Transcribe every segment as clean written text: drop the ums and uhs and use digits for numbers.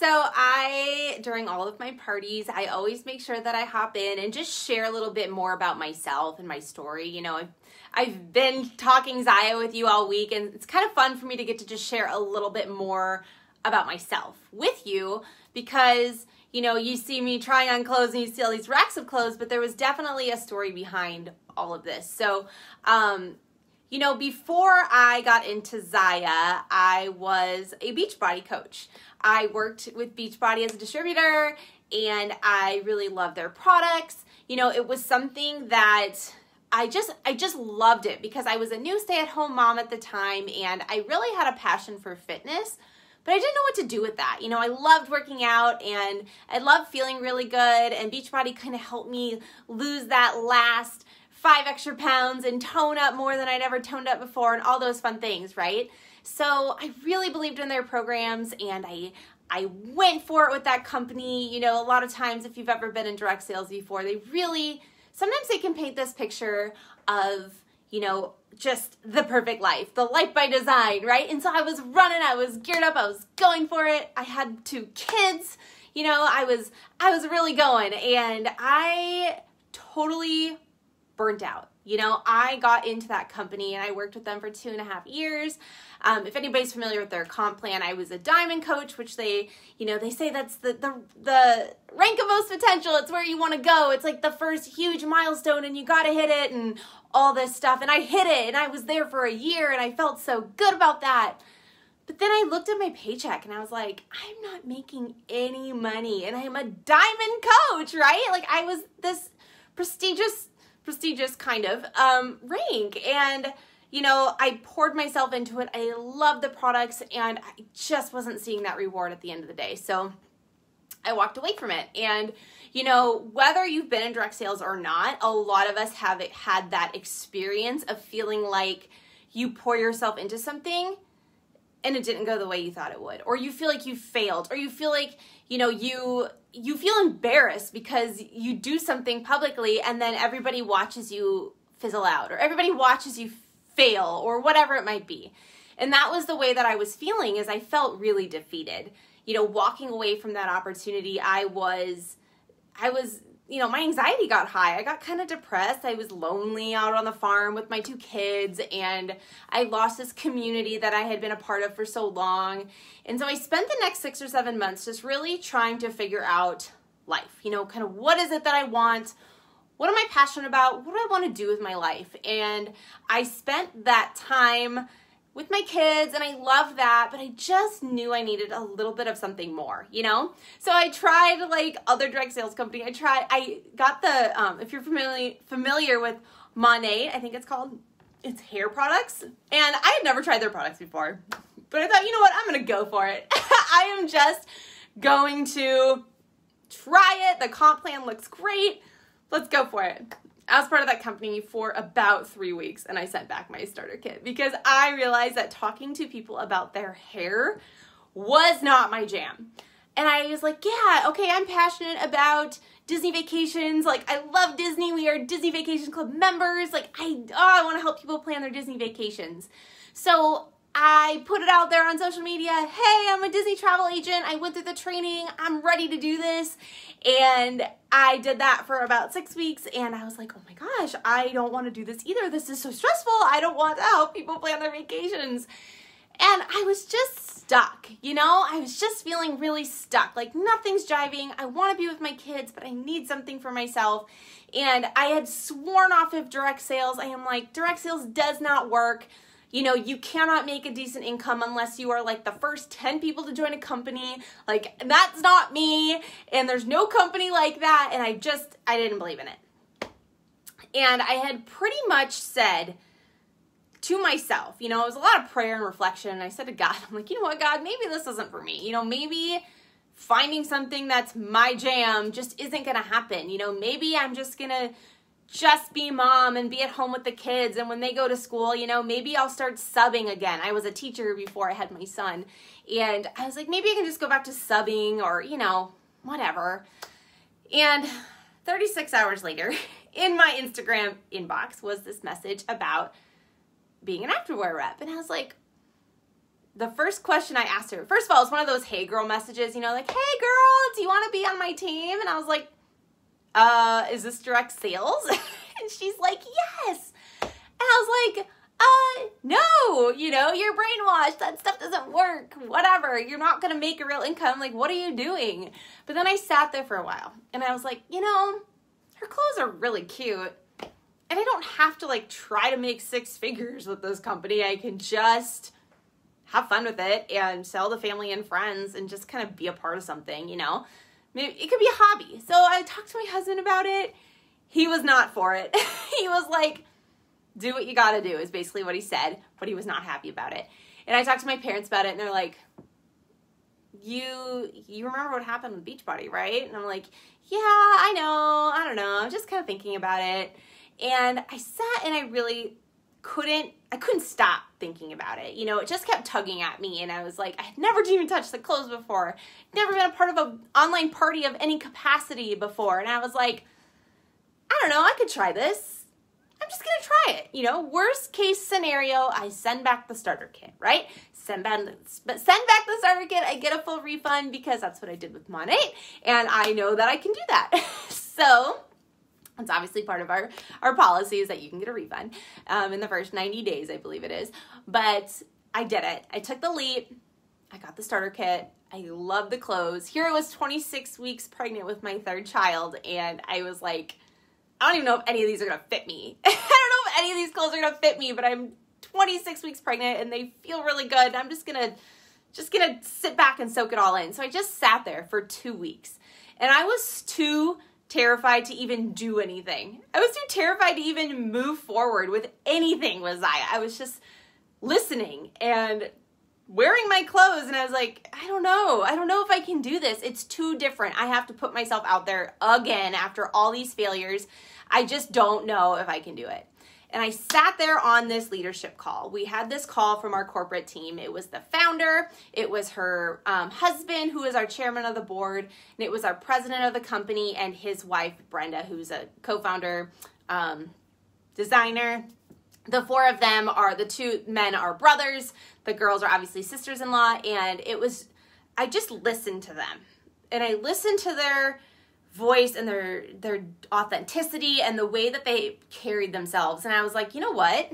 So during all of my parties, I always make sure that I hop in and just share a little bit more about myself and my story. You know, I've been talking Zaya with you all week, and it's kind of fun for me to get to just share a little bit more about myself with you because, you know, you see me trying on clothes and you see all these racks of clothes, but there was definitely a story behind all of this. So, you know, before I got into Zaya, I was a Beachbody coach. I worked with Beachbody as a distributor, and I really loved their products. You know, it was something that I just loved it because I was a new stay-at-home mom at the time, and I really had a passion for fitness, but I didn't know what to do with that. You know, I loved working out, and I loved feeling really good, and Beachbody kind of helped me lose that last 5 extra pounds and tone up more than I'd ever toned up before and all those fun things, right? So I really believed in their programs, and I went for it with that company. You know, a lot of times if you've ever been in direct sales before, sometimes they can paint this picture of, you know, just the perfect life, the life by design, right? And so I was running, I was geared up, I was going for it. I had 2 kids, you know, I was really going, and I totally burnt out. You know, I got into that company and I worked with them for 2.5 years. If anybody's familiar with their comp plan, I was a diamond coach, which they say that's the rank of most potential. It's where you want to go. It's like the first huge milestone and you got to hit it and all this stuff. And I hit it, and I was there for a year, and I felt so good about that. But then I looked at my paycheck and I was like, I'm not making any money, and I am a diamond coach, right? Like, I was this prestigious kind of rank, and you know, I poured myself into it. I loved the products, and I just wasn't seeing that reward at the end of the day. So I walked away from it. And you know, whether you've been in direct sales or not, a lot of us have had that experience of feeling like you pour yourself into something and it didn't go the way you thought it would, or you feel like you failed, or you feel like, you know, you feel embarrassed because you do something publicly and then everybody watches you fizzle out, or everybody watches you fail, or whatever it might be. And that was the way that I was feeling, is I felt really defeated. You know, walking away from that opportunity, I was, you know, my anxiety got high. I got kind of depressed. I was lonely out on the farm with my 2 kids, and I lost this community that I had been a part of for so long. And so I spent the next 6 or 7 months just really trying to figure out life, you know, kind of what is it that I want? What am I passionate about? What do I want to do with my life? And I spent that time with my kids, and I loved that, but I just knew I needed a little bit of something more, you know? So I tried like other direct sales company. I got the, if you're familiar with Monat, I think it's called, it's hair products. And I had never tried their products before, but I thought, you know what, I'm going to go for it. I am just going to try it. The comp plan looks great. Let's go for it. I was part of that company for about 3 weeks, and I sent back my starter kit because I realized that talking to people about their hair was not my jam. And I was like, yeah, okay, I'm passionate about Disney vacations. Like, I love Disney. We are Disney Vacation Club members. Like, I want to help people plan their Disney vacations. So I put it out there on social media. Hey, I'm a Disney travel agent. I went through the training. I'm ready to do this. And I did that for about 6 weeks, and I was like, oh my gosh, I don't want to do this either. This is so stressful. I don't want to help people plan their vacations. And I was just stuck, you know? I was just feeling really stuck. Like, nothing's jiving. I want to be with my kids, but I need something for myself. And I had sworn off of direct sales. I am like, direct sales does not work. You know, you cannot make a decent income unless you are like the first 10 people to join a company. Like, that's not me. And there's no company like that. And I didn't believe in it. And I had pretty much said to myself, you know, it was a lot of prayer and reflection. And I said to God, I'm like, you know what, God, maybe this isn't for me. You know, maybe finding something that's my jam just isn't going to happen. You know, maybe I'm just going to just be mom and be at home with the kids, and when they go to school, you know, maybe I'll start subbing again. I was a teacher before I had my son, and I was like, maybe I can just go back to subbing, or, you know, whatever. And 36 hours later, in my Instagram inbox was this message about being an activewear rep, and I was like, the first question I asked her, first of all, it's one of those hey girl messages, you know, like, hey girl, do you want to be on my team? And I was like, is this direct sales? And she's like, yes. And I was like, no, you know, you're brainwashed. That stuff doesn't work. Whatever. You're not going to make a real income. Like, what are you doing? But then I sat there for a while and I was like, you know, her clothes are really cute. And I don't have to like try to make 6 figures with this company. I can just have fun with it and sell to family and friends and just kind of be a part of something, you know. Maybe it could be a hobby. So I talked to my husband about it. He was not for it. He was like, do what you got to do is basically what he said, but he was not happy about it. And I talked to my parents about it and they're like, you remember what happened with Beachbody, right? And I'm like, yeah, I know. I don't know. I'm just kind of thinking about it. And I sat and I really couldn't stop thinking about it. You know, it just kept tugging at me. And I was like, I had never even touched the clothes before. Never been a part of an online party of any capacity before. And I was like, I don't know, I could try this. I'm just going to try it. You know, worst case scenario, I send back the starter kit, right? Send back the starter kit. I get a full refund because that's what I did with Monat. And I know that I can do that. So it's obviously part of our policy is that you can get a refund in the first 90 days, I believe it is. But I did it. I took the leap. I got the starter kit. I love the clothes. Here I was 26 weeks pregnant with my 3rd child. And I was like, I don't even know if any of these are going to fit me. I don't know if any of these clothes are going to fit me, but I'm 26 weeks pregnant and they feel really good. I'm just going to sit back and soak it all in. So I just sat there for 2 weeks and I was too terrified to even do anything. I was too terrified to even move forward with anything with Zaya. I was just listening and wearing my clothes and I was like, I don't know if I can do this. It's too different. I have to put myself out there again after all these failures. I just don't know if I can do it. And I sat there on this leadership call. We had this call from our corporate team. It was the founder, it was her husband, who is our chairman of the board, and it was our president of the company and his wife, Brenda, who's a co-founder, designer. The 4 of them the 2 men are brothers. The girls are obviously sisters-in-law. And I just listened to them. And I listened to their voice and their authenticity and the way that they carried themselves. And I was like, you know what?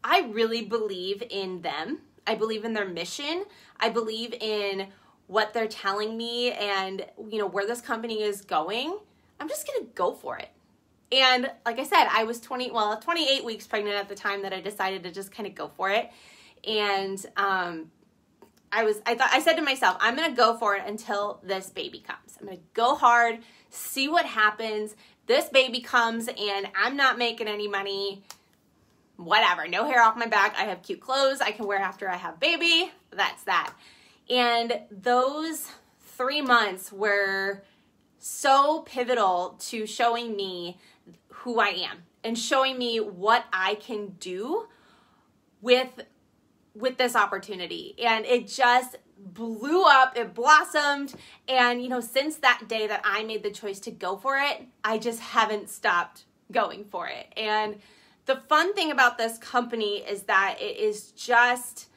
I really believe in them. I believe in their mission. I believe in what they're telling me and, you know, where this company is going. I'm just going to go for it. And like I said, I was 28 weeks pregnant at the time that I decided to just kind of go for it. And I said to myself, I'm going to go for it until this baby comes. I'm going to go hard, see what happens. This baby comes and I'm not making any money. Whatever, no hair off my back. I have cute clothes I can wear after I have baby. That's that. And those 3 months were so pivotal to showing me who I am and showing me what I can do with this opportunity. And it just blew up, it blossomed. And, you know, since that day that I made the choice to go for it, I just haven't stopped going for it. And the fun thing about this company is that it is just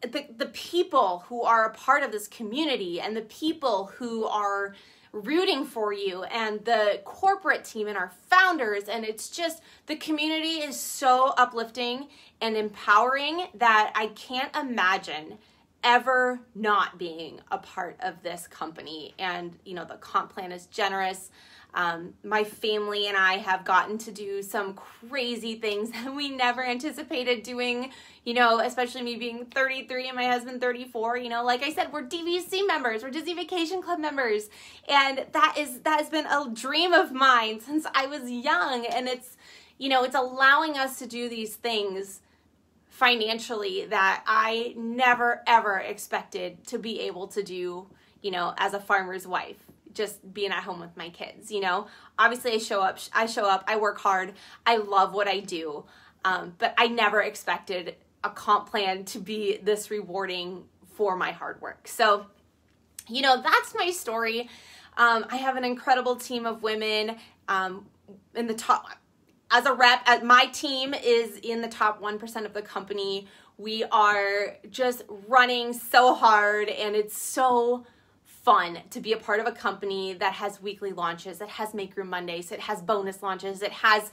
the people who are a part of this community and the people who are rooting for you and the corporate team and our founders. And it's just, the community is so uplifting and empowering that I can't imagine ever not being a part of this company. And, you know, the comp plan is generous. My family and I have gotten to do some crazy things that we never anticipated doing, you know, especially me being 33 and my husband 34. You know, like I said, we're DVC members, we're Disney Vacation Club members, and that has been a dream of mine since I was young. And it's, you know, it's allowing us to do these things financially that I never ever expected to be able to do, you know, as a farmer's wife. Just being at home with my kids, you know. Obviously I show up, I work hard, I love what I do, but I never expected a comp plan to be this rewarding for my hard work. So, you know, that's my story. I have an incredible team of women in the top. As a rep, my team is in the top 1% of the company. We are just running so hard, and it's so fun to be a part of a company that has weekly launches, that has Make Room Mondays, it has bonus launches, it has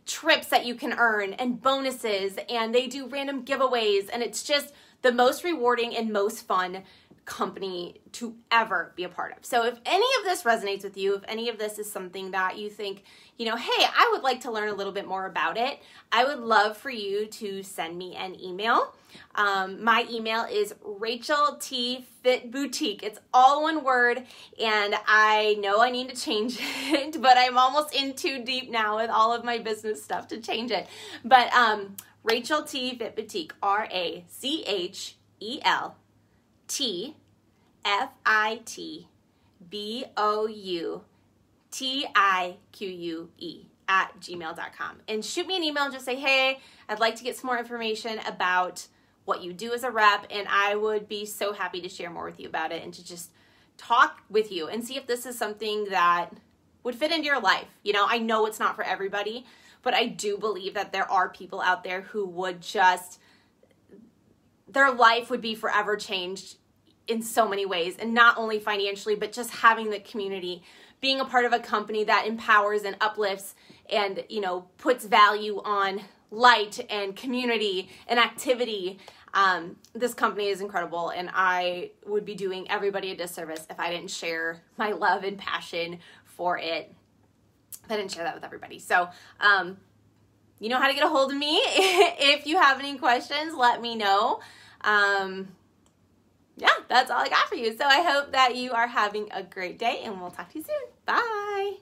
trips that you can earn and bonuses, and they do random giveaways, and it's just the most rewarding and most fun company to ever be a part of. So if any of this resonates with you, if any of this is something that you think, hey, I would like to learn a little bit more about it, I would love for you to send me an email. My email is Rachel T Fit Boutique. It's all one word, and I know I need to change it, but I'm almost in too deep now with all of my business stuff to change it. But Rachel T Fit Boutique, RachelTFitBoutique @gmail.com, and shoot me an email and just say, hey, I'd like to get some more information about what you do as a rep, and I would be so happy to share more with you about it and to just talk with you and see if this is something that would fit into your life. I know it's not for everybody, but I do believe that there are people out there who would just, their life would be forever changed in so many ways, and not only financially, but just having the community, being a part of a company that empowers and uplifts and, puts value on light and community and activity. This company is incredible, and I would be doing everybody a disservice if I didn't share my love and passion for it. If I didn't share that with everybody. So, you know how to get a hold of me. If you have any questions, let me know. Yeah, that's all I got for you. So I hope that you are having a great day, and we'll talk to you soon. Bye.